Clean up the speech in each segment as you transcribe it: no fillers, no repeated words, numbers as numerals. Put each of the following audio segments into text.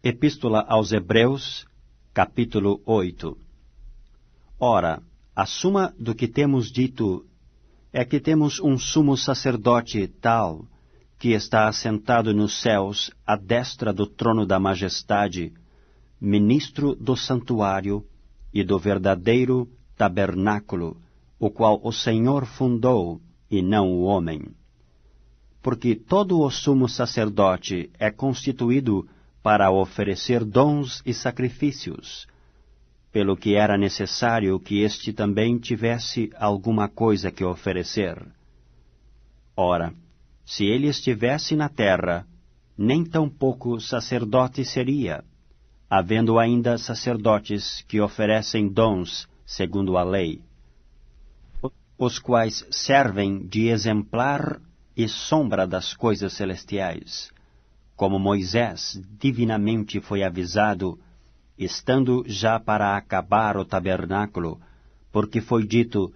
Epístola aos Hebreus, capítulo 8. Ora, a suma do que temos dito é que temos um sumo sacerdote tal, que está assentado nos céus, à destra do trono da majestade, ministro do santuário e do verdadeiro tabernáculo, o qual o Senhor fundou, e não o homem. Porque todo o sumo sacerdote é constituído para oferecer dons e sacrifícios, pelo que era necessário que este também tivesse alguma coisa que oferecer. Ora, se ele estivesse na terra, nem tampouco sacerdote seria, havendo ainda sacerdotes que oferecem dons segundo a lei, os quais servem de exemplar e sombra das coisas celestiais, como Moisés divinamente foi avisado, estando já para acabar o tabernáculo, porque foi dito: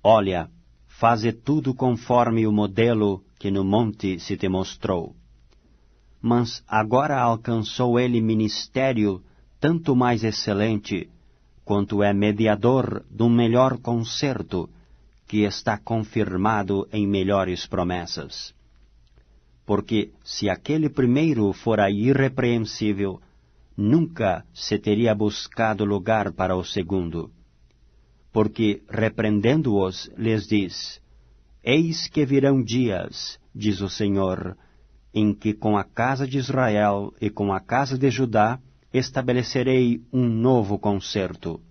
olha, faze tudo conforme o modelo que no monte se te mostrou. Mas agora alcançou ele ministério tanto mais excelente, quanto é mediador de um melhor concerto, que está confirmado em melhores promessas. Porque se aquele primeiro fora irrepreensível, nunca se teria buscado lugar para o segundo. Porque, repreendendo-os, lhes diz: eis que virão dias, diz o Senhor, em que com a casa de Israel e com a casa de Judá estabelecerei um novo concerto.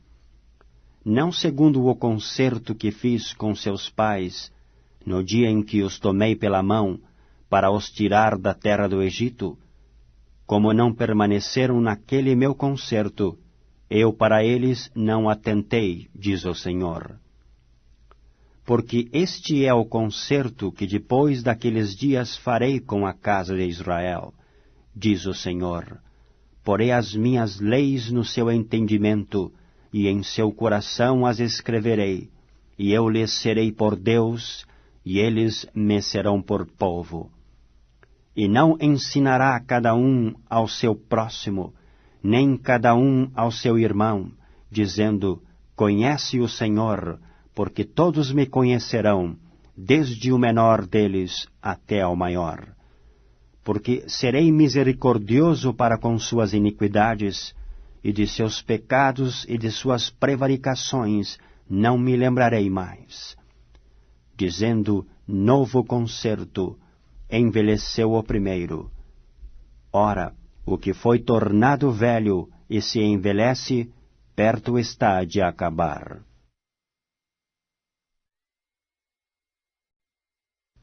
Não segundo o concerto que fiz com seus pais, no dia em que os tomei pela mão, para os tirar da terra do Egito, como não permaneceram naquele meu concerto, eu para eles não atentei, diz o Senhor. Porque este é o concerto que depois daqueles dias farei com a casa de Israel, diz o Senhor. Porei as minhas leis no seu entendimento, e em seu coração as escreverei, e eu lhes serei por Deus, e eles me serão por povo. E não ensinará cada um ao seu próximo, nem cada um ao seu irmão, dizendo: conhece o Senhor, porque todos me conhecerão, desde o menor deles até ao maior. Porque serei misericordioso para com suas iniquidades, e de seus pecados e de suas prevaricações não me lembrarei mais. Dizendo: novo concerto, envelheceu o primeiro. Ora, o que foi tornado velho e se envelhece, perto está de acabar.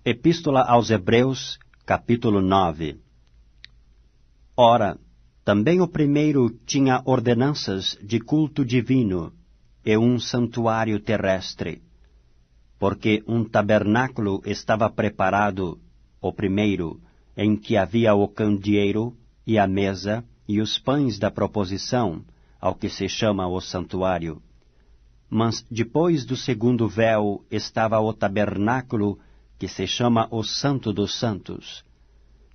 Epístola aos Hebreus, capítulo 9. Ora, também o primeiro tinha ordenanças de culto divino e um santuário terrestre, porque um tabernáculo estava preparado, o primeiro, em que havia o candeeiro, e a mesa, e os pães da proposição, ao que se chama o santuário. Mas depois do segundo véu estava o tabernáculo, que se chama o Santo dos Santos,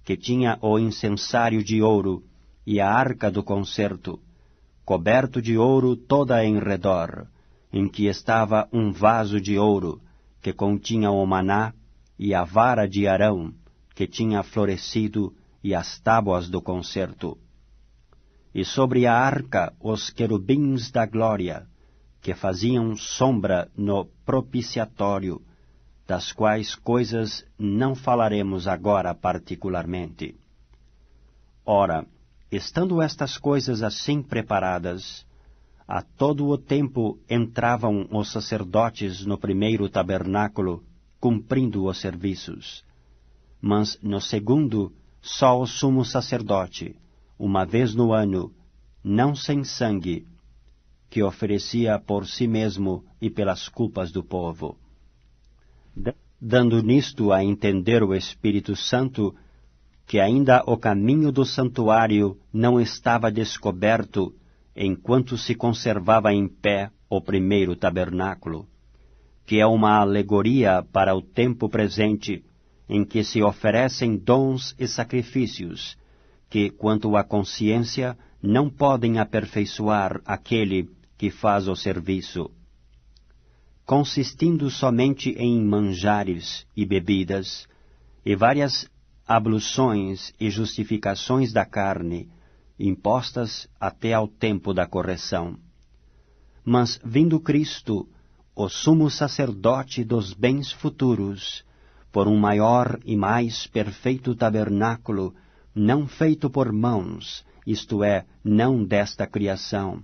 que tinha o incensário de ouro, e a arca do concerto, coberto de ouro toda em redor, em que estava um vaso de ouro, que continha o maná, e a vara de Arão, que tinha florescido, e as tábuas do concerto. E sobre a arca os querubins da glória, que faziam sombra no propiciatório, das quais coisas não falaremos agora particularmente. Ora, estando estas coisas assim preparadas, a todo o tempo entravam os sacerdotes no primeiro tabernáculo, cumprindo os serviços. Mas no segundo, só o sumo sacerdote, uma vez no ano, não sem sangue, que oferecia por si mesmo e pelas culpas do povo. Dando nisto a entender o Espírito Santo, que ainda o caminho do santuário não estava descoberto, enquanto se conservava em pé o primeiro tabernáculo, que é uma alegoria para o tempo presente, em que se oferecem dons e sacrifícios, que, quanto à consciência, não podem aperfeiçoar aquele que faz o serviço. Consistindo somente em manjares e bebidas, e várias abluções e justificações da carne, impostas até ao tempo da correção. Mas, vindo Cristo, o sumo sacerdote dos bens futuros, por um maior e mais perfeito tabernáculo, não feito por mãos, isto é, não desta criação,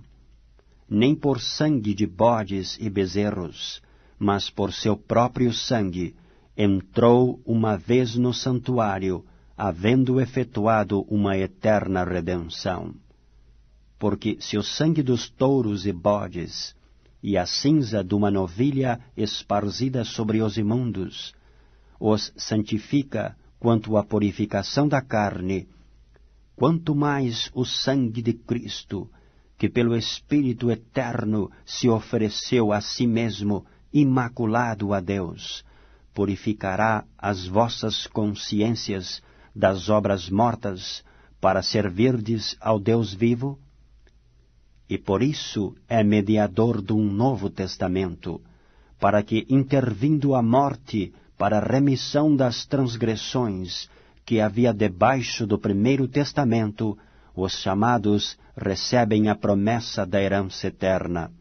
nem por sangue de bodes e bezerros, mas por seu próprio sangue, entrou uma vez no santuário, havendo efetuado uma eterna redenção. Porque se o sangue dos touros e bodes, e a cinza de uma novilha esparzida sobre os imundos, os santifica quanto à purificação da carne, quanto mais o sangue de Cristo, que pelo Espírito Eterno se ofereceu a si mesmo, imaculado a Deus, purificará as vossas consciências das obras mortas, para servirdes ao Deus vivo? E por isso é mediador de um novo testamento, para que, intervindo a morte para a remissão das transgressões que havia debaixo do primeiro testamento, os chamados recebem a promessa da herança eterna.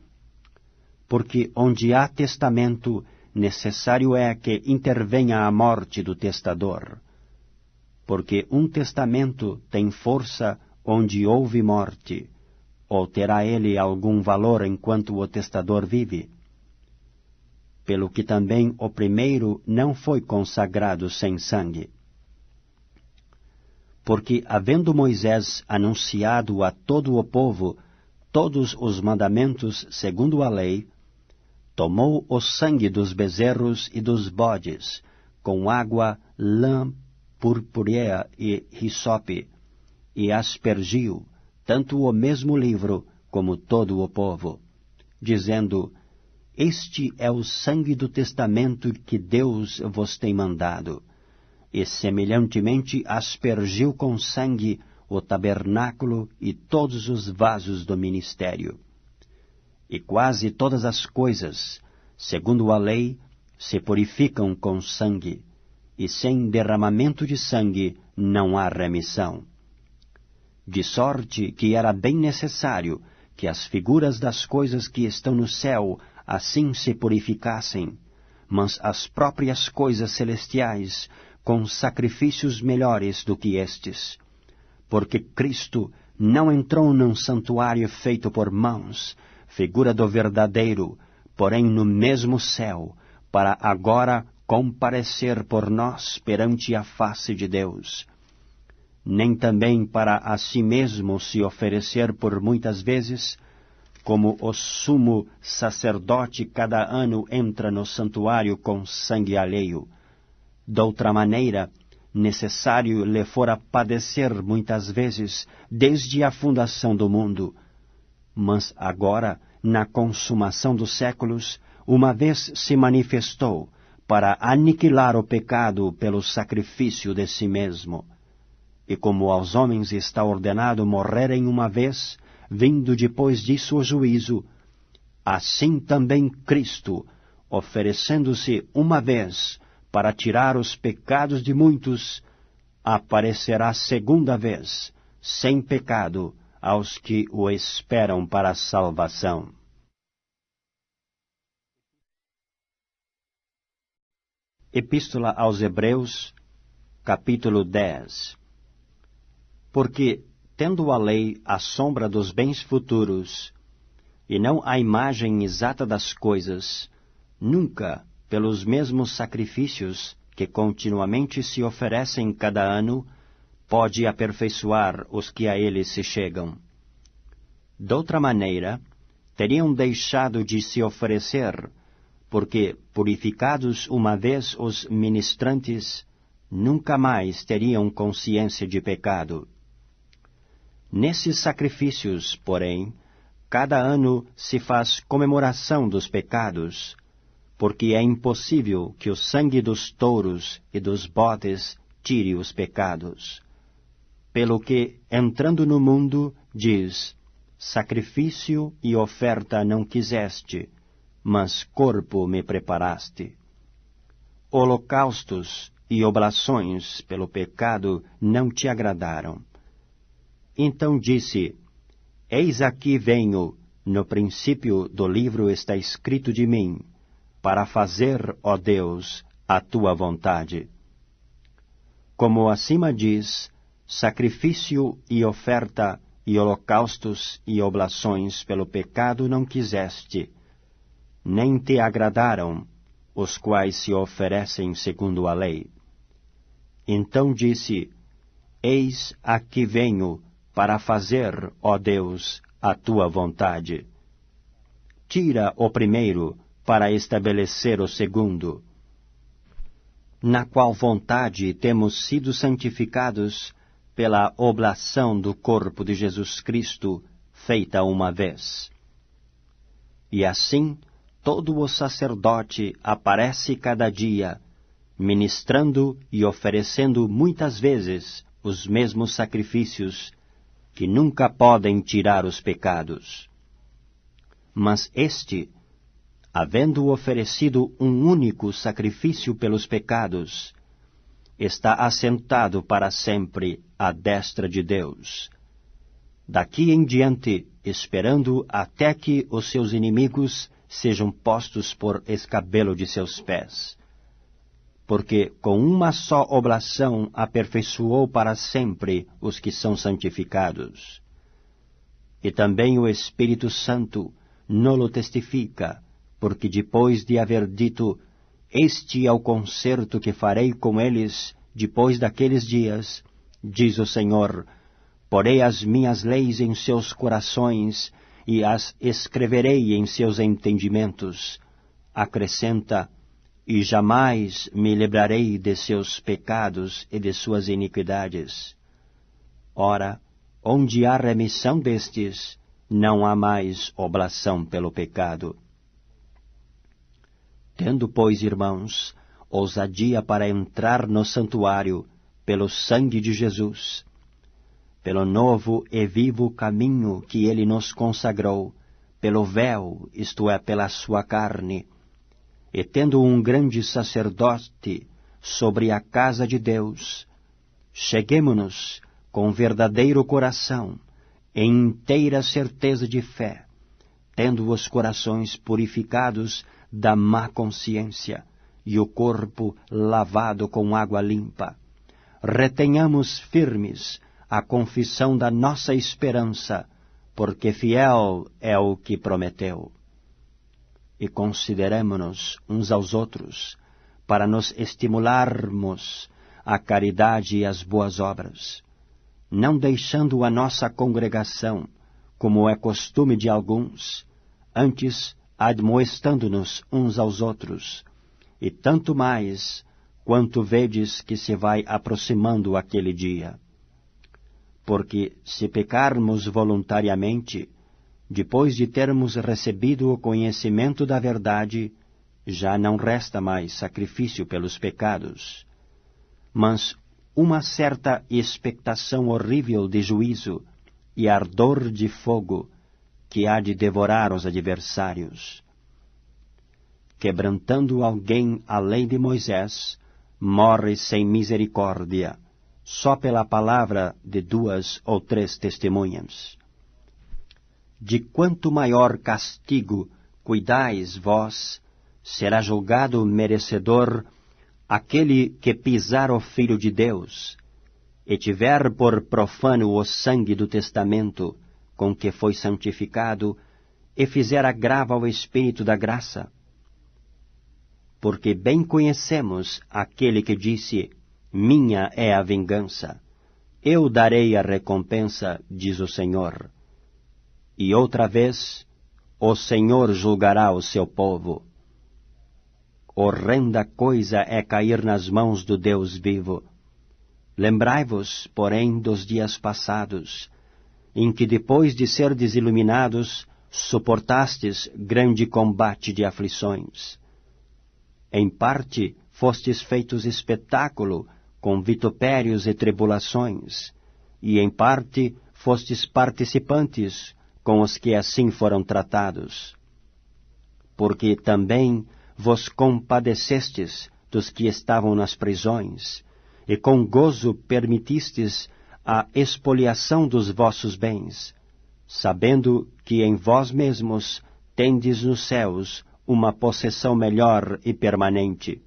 Porque onde há testamento, necessário é que intervenha a morte do testador. Porque um testamento tem força onde houve morte, ou terá ele algum valor enquanto o testador vive? Pelo que também o primeiro não foi consagrado sem sangue. Porque, havendo Moisés anunciado a todo o povo todos os mandamentos segundo a lei, tomou o sangue dos bezerros e dos bodes, com água, lã, purpúrea e hisope, e aspergiu, tanto o mesmo livro como todo o povo, dizendo: Este é o sangue do testamento que Deus vos tem mandado. E semelhantemente aspergiu com sangue o tabernáculo e todos os vasos do ministério. E quase todas as coisas, segundo a lei, se purificam com sangue, e sem derramamento de sangue não há remissão. De sorte que era bem necessário que as figuras das coisas que estão no céu assim se purificassem, mas as próprias coisas celestiais com sacrifícios melhores do que estes. Porque Cristo não entrou num santuário feito por mãos, figura do verdadeiro, porém no mesmo céu, para agora comparecer por nós perante a face de Deus. Nem também para a si mesmo se oferecer por muitas vezes, como o sumo sacerdote cada ano entra no santuário com sangue alheio. Doutra maneira, necessário lhe fora padecer muitas vezes desde a fundação do mundo. Mas agora, na consumação dos séculos, uma vez se manifestou para aniquilar o pecado pelo sacrifício de si mesmo. E como aos homens está ordenado morrerem uma vez, vindo depois disso o juízo, assim também Cristo, oferecendo-se uma vez para tirar os pecados de muitos, aparecerá segunda vez, sem pecado, aos que o esperam para a salvação. Epístola aos Hebreus, capítulo 10. Porque, tendo a lei a sombra dos bens futuros, e não a imagem exata das coisas, nunca, pelos mesmos sacrifícios que continuamente se oferecem cada ano, pode aperfeiçoar os que a ele se chegam. Doutra maneira, teriam deixado de se oferecer, porque, purificados uma vez os ministrantes, nunca mais teriam consciência de pecado. Nesses sacrifícios, porém, cada ano se faz comemoração dos pecados, porque é impossível que o sangue dos touros e dos bodes tire os pecados. pelo que, entrando no mundo, diz: sacrifício e oferta não quiseste, mas corpo me preparaste. Holocaustos e oblações pelo pecado não te agradaram. Então disse: eis aqui venho, no princípio do livro está escrito de mim, para fazer, ó Deus, a tua vontade. Como acima diz, sacrifício e oferta e holocaustos e oblações pelo pecado não quiseste, nem te agradaram, os quais se oferecem segundo a lei. Então disse: eis aqui venho, para fazer, ó Deus, a tua vontade. Tira o primeiro, para estabelecer o segundo, na qual vontade temos sido santificados pela oblação do corpo de Jesus Cristo, feita uma vez. E assim, todo o sacerdote aparece cada dia, ministrando e oferecendo muitas vezes os mesmos sacrifícios, que nunca podem tirar os pecados. Mas este, havendo oferecido um único sacrifício pelos pecados, está assentado para sempre à destra de Deus. Daqui em diante, esperando até que os seus inimigos sejam postos por escabelo de seus pés. Porque com uma só oblação aperfeiçoou para sempre os que são santificados. E também o Espírito Santo nolo testifica, porque depois de haver dito: este é o concerto que farei com eles depois daqueles dias, diz o Senhor, porei as minhas leis em seus corações e as escreverei em seus entendimentos. Acrescenta: e jamais me lembrarei de seus pecados e de suas iniquidades. Ora, onde há remissão destes, não há mais oblação pelo pecado. Tendo, pois, irmãos, ousadia para entrar no santuário pelo sangue de Jesus, pelo novo e vivo caminho que ele nos consagrou, pelo véu, isto é, pela sua carne, e tendo um grande sacerdote sobre a casa de Deus, cheguemo-nos com verdadeiro coração, em inteira certeza de fé, tendo os corações purificados da má consciência e o corpo lavado com água limpa. Retenhamos firmes a confissão da nossa esperança, porque fiel é o que prometeu. E consideremo-nos uns aos outros, para nos estimularmos à caridade e às boas obras, não deixando a nossa congregação, como é costume de alguns, antes admoestando-nos uns aos outros, e tanto mais, quanto vedes que se vai aproximando aquele dia. Porque se pecarmos voluntariamente, depois de termos recebido o conhecimento da verdade, já não resta mais sacrifício pelos pecados, mas uma certa expectação horrível de juízo e ardor de fogo que há de devorar os adversários. Quebrantando alguém a lei de Moisés, morre sem misericórdia, só pela palavra de 2 ou 3 testemunhas. De quanto maior castigo cuidais vós, será julgado merecedor aquele que pisar o Filho de Deus, e tiver por profano o sangue do testamento com que foi santificado, e fizer agravo ao Espírito da graça. Porque bem conhecemos aquele que disse: minha é a vingança, eu darei a recompensa, diz o Senhor. E outra vez, o Senhor julgará o seu povo. Horrenda coisa é cair nas mãos do Deus vivo. Lembrai-vos, porém, dos dias passados, em que depois de serdes iluminados, suportastes grande combate de aflições. Em parte, fostes feitos espetáculo com vitupérios e tribulações, e em parte fostes participantes com os que assim foram tratados. Porque também vos compadecestes dos que estavam nas prisões, e com gozo permitistes a expoliação dos vossos bens, sabendo que em vós mesmos tendes nos céus uma possessão melhor e permanente.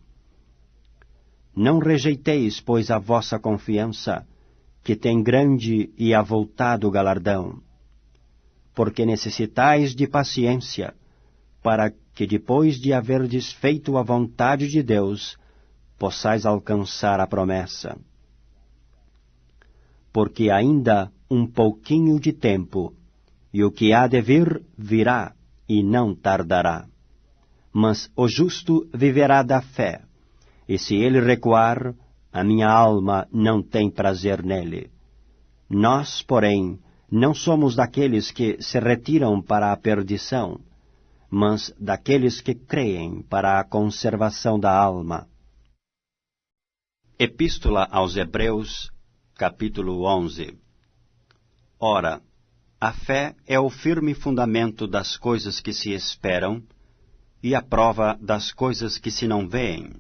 Não rejeiteis, pois, a vossa confiança, que tem grande e avultado galardão, porque necessitais de paciência, para que depois de haverdes feito a vontade de Deus, possais alcançar a promessa. Porque ainda um pouquinho de tempo, e o que há de vir, virá, e não tardará. Mas o justo viverá da fé, e se ele recuar, a minha alma não tem prazer nele. Nós, porém, não somos daqueles que se retiram para a perdição, mas daqueles que creem para a conservação da alma. Epístola aos Hebreus, capítulo 11. Ora, a fé é o firme fundamento das coisas que se esperam e a prova das coisas que se não veem,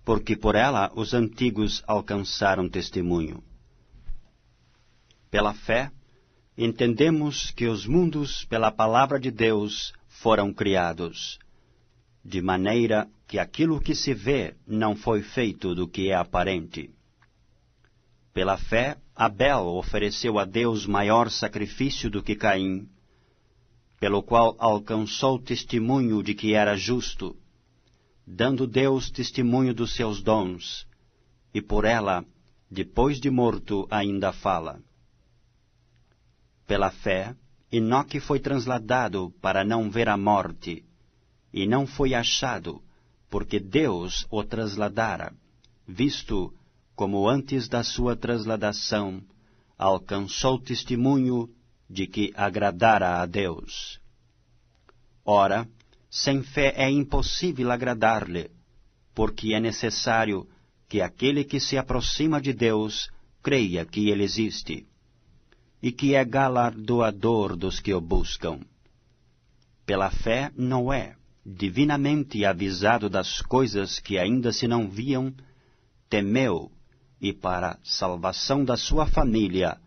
porque por ela os antigos alcançaram testemunho. Pela fé, entendemos que os mundos, pela palavra de Deus, foram criados, de maneira que aquilo que se vê não foi feito do que é aparente. Pela fé, Abel ofereceu a Deus maior sacrifício do que Caim, pelo qual alcançou testemunho de que era justo, dando Deus testemunho dos seus dons, e por ela, depois de morto, ainda fala. Pela fé, Enoque foi transladado para não ver a morte, e não foi achado, porque Deus o trasladara, visto como antes da sua trasladação alcançou testemunho de que agradara a Deus. Ora, sem fé é impossível agradar-lhe, porque é necessário que aquele que se aproxima de Deus creia que ele existe, e que é galardoador dos que o buscam. Pela fé, Noé, divinamente avisado das coisas que ainda se não viam, temeu, e para salvação da sua família,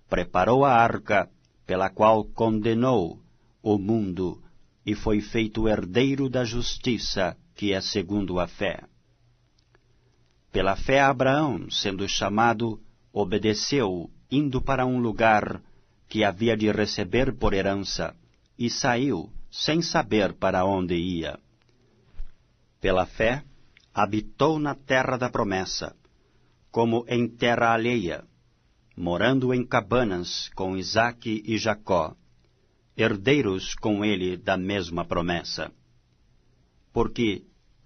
preparou a arca, pela qual condenou o mundo, e foi feito herdeiro da justiça, que é segundo a fé. Pela fé Abraão, sendo chamado, obedeceu, indo para um lugar que havia de receber por herança, e saiu, sem saber para onde ia. Pela fé, habitou na terra da promessa, como em terra alheia, morando em cabanas com Isaque e Jacó, herdeiros com ele da mesma promessa. Porque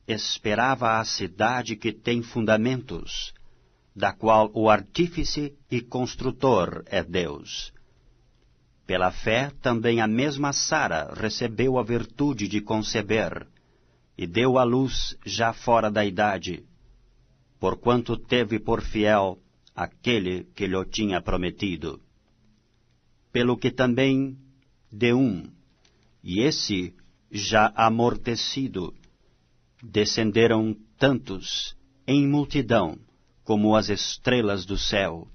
esperava a cidade que tem fundamentos, da qual o artífice e construtor é Deus. Pela fé também a mesma Sara recebeu a virtude de conceber, e deu à luz já fora da idade, porquanto teve por fiel aquele que lhe tinha prometido. Pelo que também de um, e esse já amortecido, descenderam tantos em multidão como as estrelas do céu,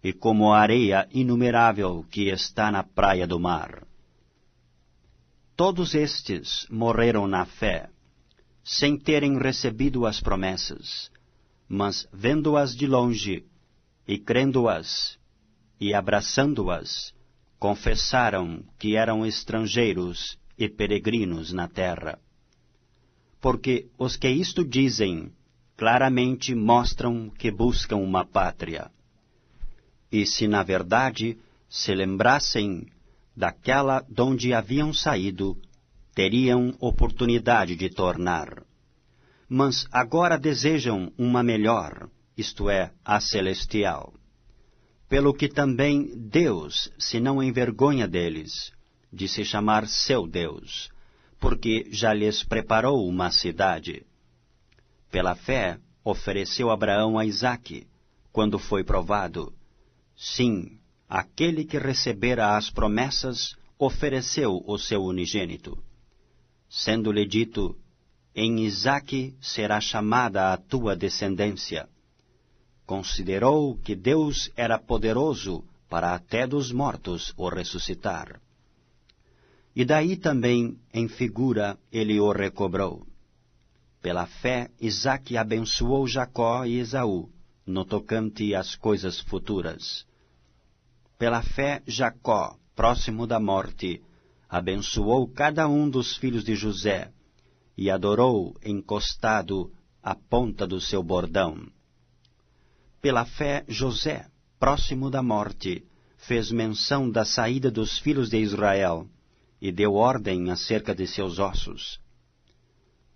e como a areia inumerável que está na praia do mar. Todos estes morreram na fé, sem terem recebido as promessas, mas vendo-as de longe, e crendo-as, e abraçando-as, confessaram que eram estrangeiros e peregrinos na terra. Porque os que isto dizem, claramente mostram que buscam uma pátria. E se na verdade se lembrassem daquela donde haviam saído, teriam oportunidade de tornar. Mas agora desejam uma melhor, isto é, a celestial. Pelo que também Deus se não envergonha deles, de se chamar seu Deus, porque já lhes preparou uma cidade. Pela fé, ofereceu Abraão a Isaque, quando foi provado, Sim, aquele que recebera as promessas ofereceu o seu unigênito. Sendo-lhe dito, em Isaque será chamada a tua descendência. Considerou que Deus era poderoso para até dos mortos o ressuscitar. E daí também, em figura, ele o recobrou. Pela fé, Isaque abençoou Jacó e Esaú, no tocante às coisas futuras. Pela fé, Jacó, próximo da morte, abençoou cada um dos filhos de José, e adorou encostado à ponta do seu bordão. Pela fé, José, próximo da morte, fez menção da saída dos filhos de Israel, e deu ordem acerca de seus ossos.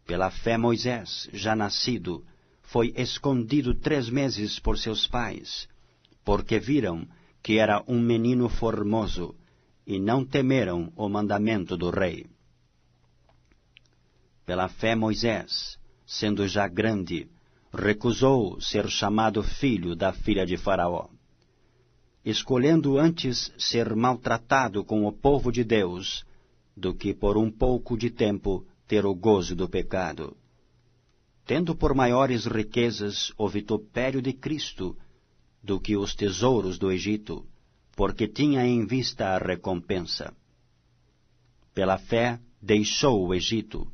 Pela fé, Moisés, já nascido, foi escondido 3 meses por seus pais, porque viram que era um menino formoso, e não temeram o mandamento do rei. Pela fé, Moisés, sendo já grande, recusou ser chamado filho da filha de Faraó, escolhendo antes ser maltratado com o povo de Deus, do que por um pouco de tempo ter o gozo do pecado. Tendo por maiores riquezas o vitupério de Cristo do que os tesouros do Egito, porque tinha em vista a recompensa. Pela fé deixou o Egito,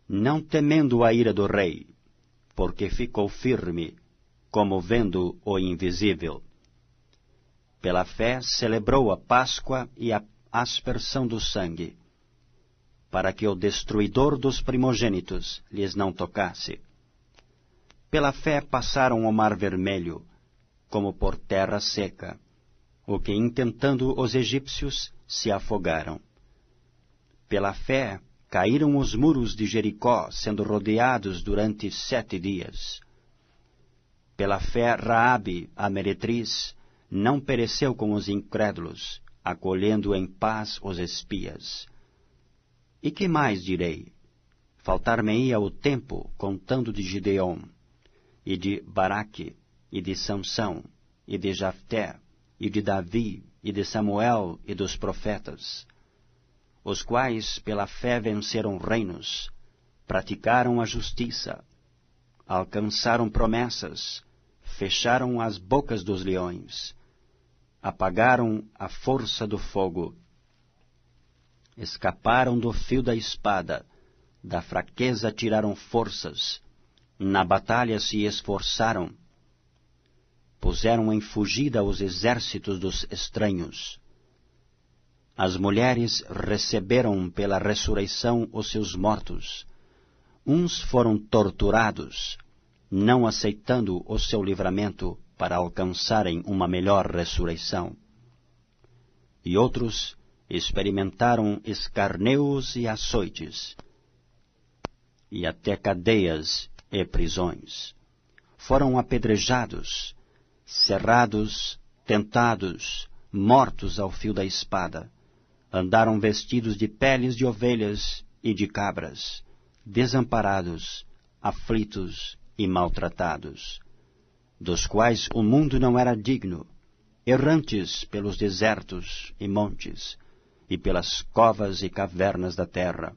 não temendo a ira do rei, porque ficou firme, como vendo o invisível. Pela fé celebrou a Páscoa e a aspersão do sangue, para que o destruidor dos primogênitos lhes não tocasse. Pela fé passaram o mar vermelho, como por terra seca, o que intentando os egípcios se afogaram. Pela fé caíram os muros de Jericó, sendo rodeados durante 7 dias. Pela fé Raabe, a meretriz, não pereceu com os incrédulos, acolhendo em paz os espias. E que mais direi? Faltar-me-ia o tempo contando de Gideon, e de Baraque, e de Sansão, e de Jafté, e de Davi, e de Samuel, e dos profetas, os quais pela fé venceram reinos, praticaram a justiça, alcançaram promessas, fecharam as bocas dos leões, apagaram a força do fogo, escaparam do fio da espada, da fraqueza tiraram forças, na batalha se esforçaram, puseram em fugida os exércitos dos estranhos. As mulheres receberam pela ressurreição os seus mortos. Uns foram torturados, não aceitando o seu livramento para alcançarem uma melhor ressurreição. E outros experimentaram escarneos e açoites, e até cadeias e prisões. Foram apedrejados, cerrados, tentados, mortos ao fio da espada. Andaram vestidos de peles de ovelhas e de cabras, desamparados, aflitos e maltratados, dos quais o mundo não era digno, errantes pelos desertos e montes, e pelas covas e cavernas da terra.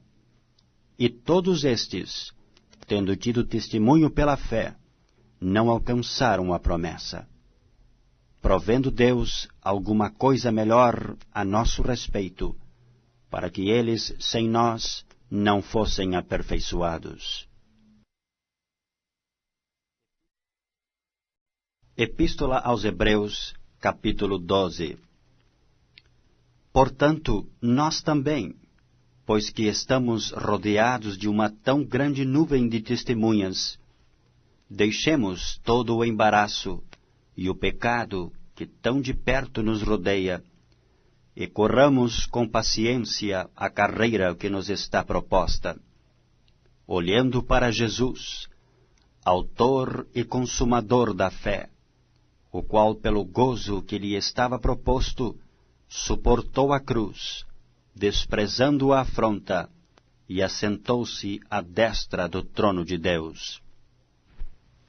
E todos estes, tendo tido testemunho pela fé, não alcançaram a promessa, provendo Deus alguma coisa melhor a nosso respeito, para que eles, sem nós, não fossem aperfeiçoados. Epístola aos Hebreus, capítulo 12. Portanto, nós também, pois que estamos rodeados de uma tão grande nuvem de testemunhas, deixemos todo o embaraço e o pecado que tão de perto nos rodeia, e corramos com paciência a carreira que nos está proposta, olhando para Jesus, autor e consumador da fé, o qual, pelo gozo que lhe estava proposto, suportou a cruz, desprezando a afronta, e assentou-se à destra do trono de Deus.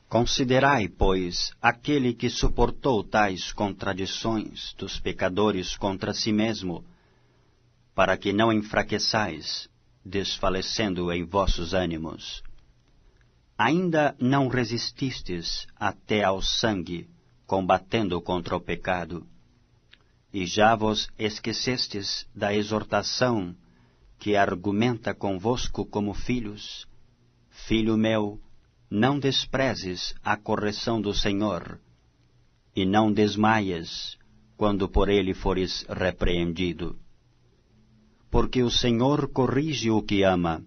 Considerai, pois, aquele que suportou tais contradições dos pecadores contra si mesmo, para que não enfraqueçais, desfalecendo em vossos ânimos. Ainda não resististes até ao sangue, combatendo contra o pecado, e já vos esquecestes da exortação que argumenta convosco como filhos. Filho meu, não desprezes a correção do Senhor, e não desmaies quando por ele fores repreendido. Porque o Senhor corrige o que ama,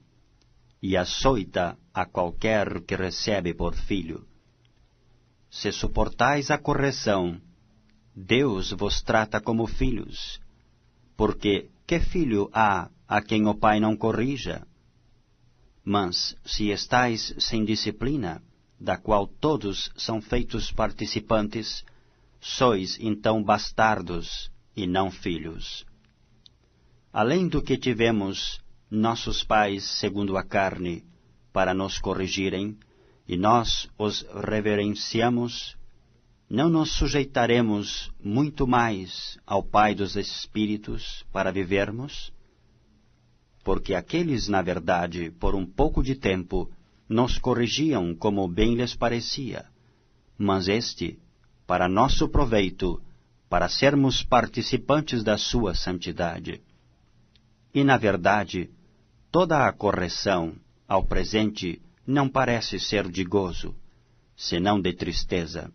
e açoita a qualquer que recebe por filho. Se suportais a correção, Deus vos trata como filhos, porque que filho há a quem o pai não corrija? Mas, se estais sem disciplina, da qual todos são feitos participantes, sois então bastardos e não filhos. Além do que tivemos nossos pais segundo a carne, para nos corrigirem, e nós os reverenciamos, não nos sujeitaremos muito mais ao Pai dos Espíritos para vivermos? Porque aqueles, na verdade, por um pouco de tempo, nos corrigiam como bem lhes parecia, mas este, para nosso proveito, para sermos participantes da sua santidade. E, na verdade, toda a correção, ao presente, não parece ser de gozo, senão de tristeza.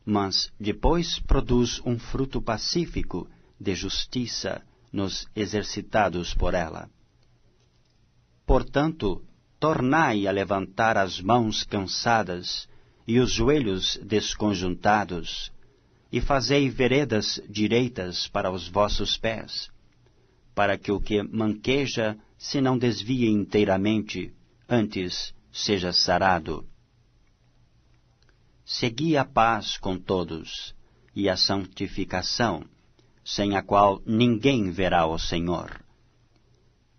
Mas depois produz um fruto pacífico de justiça nos exercitados por ela. Portanto, tornai a levantar as mãos cansadas e os joelhos desconjuntados, e fazei veredas direitas para os vossos pés, para que o que manqueja se não desvie inteiramente, antes seja sarado. Segui a paz com todos, e a santificação, sem a qual ninguém verá o Senhor.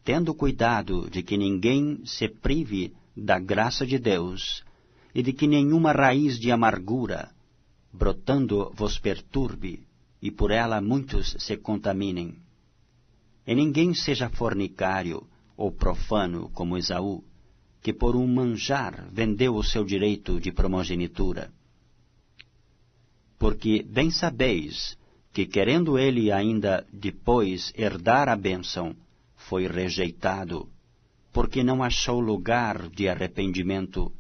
Tendo cuidado de que ninguém se prive da graça de Deus, e de que nenhuma raiz de amargura, brotando, vos perturbe, e por ela muitos se contaminem. E ninguém seja fornicário ou profano como Esaú, que por um manjar vendeu o seu direito de primogenitura. Porque bem sabeis que, querendo ele ainda depois herdar a bênção, foi rejeitado, porque não achou lugar de arrependimento,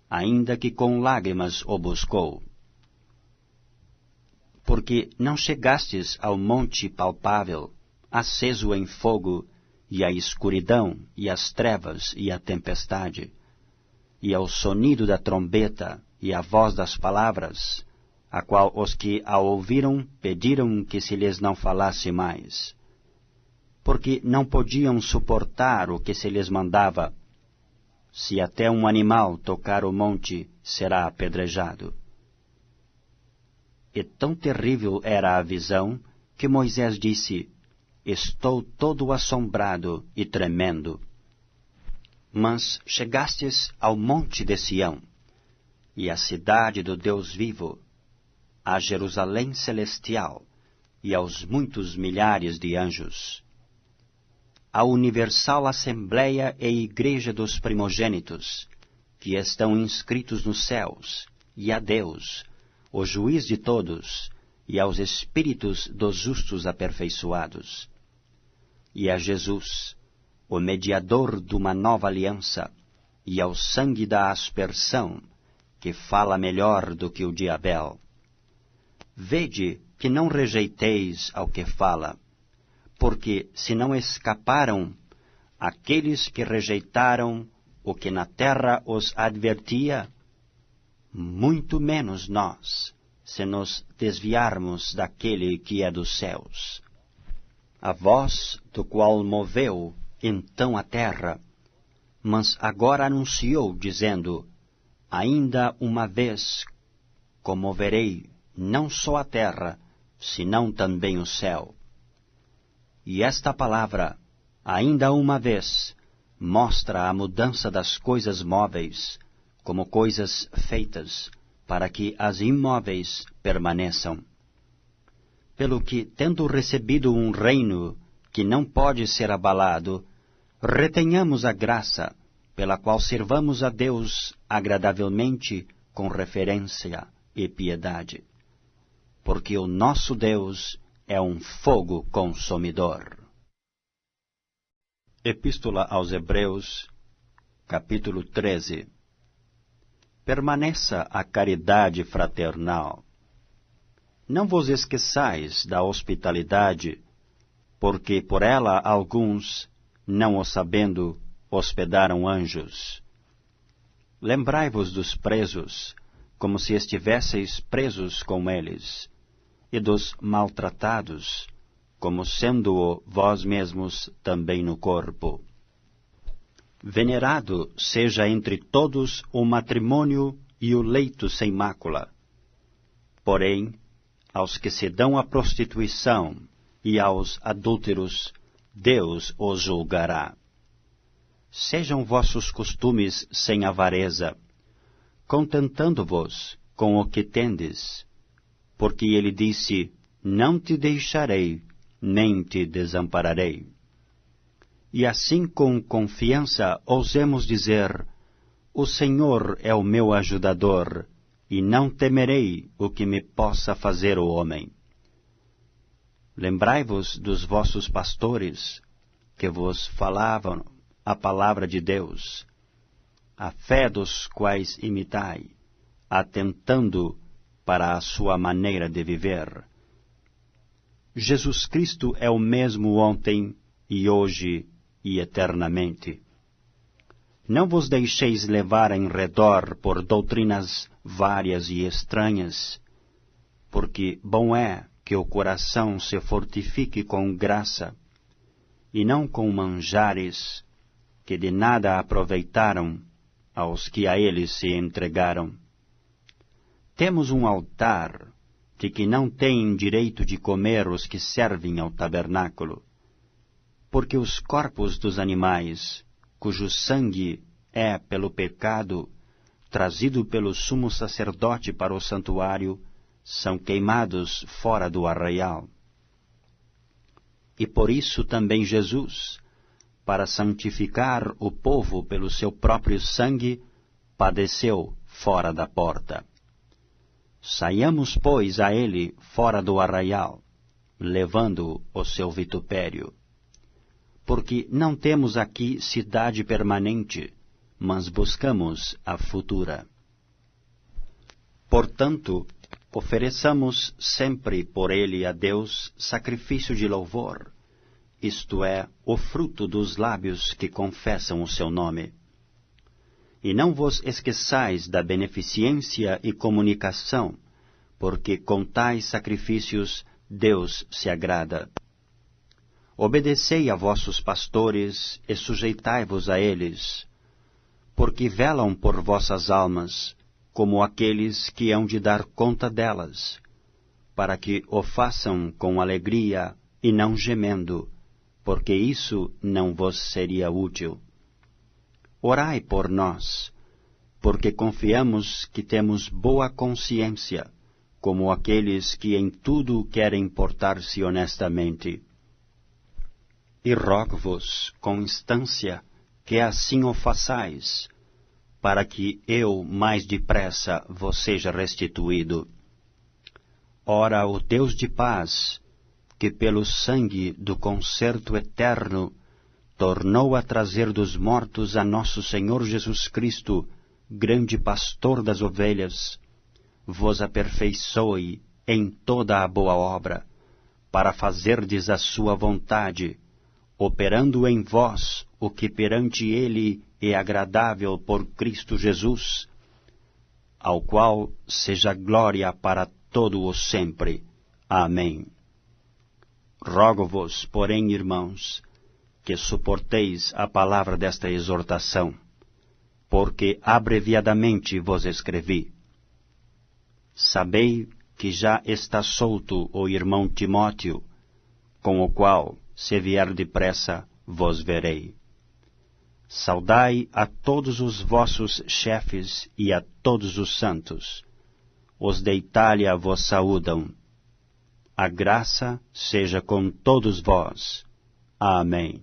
ainda que com lágrimas o buscou. Porque não chegastes ao monte palpável, aceso em fogo, e à escuridão, e às trevas, e à tempestade, e ao sonido da trombeta, e à voz das palavras, a qual os que a ouviram pediram que se lhes não falasse mais, porque não podiam suportar o que se lhes mandava. Se até um animal tocar o monte, será apedrejado. E tão terrível era a visão, que Moisés disse: Estou todo assombrado e tremendo. Mas chegastes ao monte de Sião, e à cidade do Deus vivo, a Jerusalém celestial, e aos muitos milhares de anjos, à universal assembleia e igreja dos primogênitos, que estão inscritos nos céus, e a Deus, o juiz de todos, e aos espíritos dos justos aperfeiçoados, e a Jesus, o mediador de uma nova aliança, e ao sangue da aspersão, que fala melhor do que o de Abel. Vede que não rejeiteis ao que fala, porque se não escaparam aqueles que rejeitaram o que na terra os advertia, muito menos nós, se nos desviarmos daquele que é dos céus. A voz do qual moveu então a terra, mas agora anunciou, dizendo: Ainda uma vez comoverei não só a terra, senão também o céu. E esta palavra, ainda uma vez, mostra a mudança das coisas móveis, como coisas feitas, para que as imóveis permaneçam. Pelo que, tendo recebido um reino que não pode ser abalado, retenhamos a graça, pela qual servamos a Deus agradavelmente com referência e piedade. Porque o nosso Deus é um fogo consumidor. Epístola aos Hebreus, capítulo 13. Permaneça a caridade fraternal. Não vos esqueçais da hospitalidade, porque por ela alguns, não o sabendo, hospedaram anjos. Lembrai-vos dos presos, como se estivesseis presos com eles, e dos maltratados, como sendo-o vós mesmos também no corpo. Venerado seja entre todos o matrimônio e o leito sem mácula. Porém, aos que se dão à prostituição e aos adúlteros, Deus os julgará. Sejam vossos costumes sem avareza, contentando-vos com o que tendes, porque ele disse, não te deixarei, nem te desampararei. E assim com confiança ousemos dizer, o Senhor é o meu ajudador, e não temerei o que me possa fazer o homem. Lembrai-vos dos vossos pastores, que vos falavam a palavra de Deus, a fé dos quais imitai, atentando para a sua maneira de viver. Jesus Cristo é o mesmo ontem e hoje e eternamente. Não vos deixeis levar em redor por doutrinas várias e estranhas, porque bom é que o coração se fortifique com graça, e não com manjares que de nada aproveitaram aos que a eles se entregaram. Temos um altar de que não têm direito de comer os que servem ao tabernáculo, porque os corpos dos animais, cujo sangue é pelo pecado trazido pelo sumo sacerdote para o santuário, são queimados fora do arraial. E por isso também Jesus, para santificar o povo pelo seu próprio sangue, padeceu fora da porta. Saiamos, pois, a ele fora do arraial, levando o seu vitupério. Porque não temos aqui cidade permanente, mas buscamos a futura. Portanto, ofereçamos sempre por ele a Deus sacrifício de louvor, isto é, o fruto dos lábios que confessam o seu nome. E não vos esqueçais da beneficência e comunicação, porque com tais sacrifícios Deus se agrada. Obedecei a vossos pastores e sujeitai-vos a eles, porque velam por vossas almas, como aqueles que hão de dar conta delas, para que o façam com alegria e não gemendo, porque isso não vos seria útil. Orai por nós, porque confiamos que temos boa consciência, como aqueles que em tudo querem portar-se honestamente. E rogo-vos, com instância, que assim o façais, para que eu mais depressa vos seja restituído. Ora, o Deus de paz, que pelo sangue do concerto eterno tornou a trazer dos mortos a nosso Senhor Jesus Cristo, grande pastor das ovelhas, vos aperfeiçoe em toda a boa obra, para fazerdes a sua vontade, operando em vós o que perante ele é agradável por Cristo Jesus, ao qual seja glória para todo o sempre. Amém. Rogo-vos, porém, irmãos, que suporteis a palavra desta exortação, porque abreviadamente vos escrevi. Sabei que já está solto o irmão Timóteo, com o qual, se vier depressa, vos verei. Saudai a todos os vossos chefes e a todos os santos. Os de Itália vos saúdam. A graça seja com todos vós. Amém.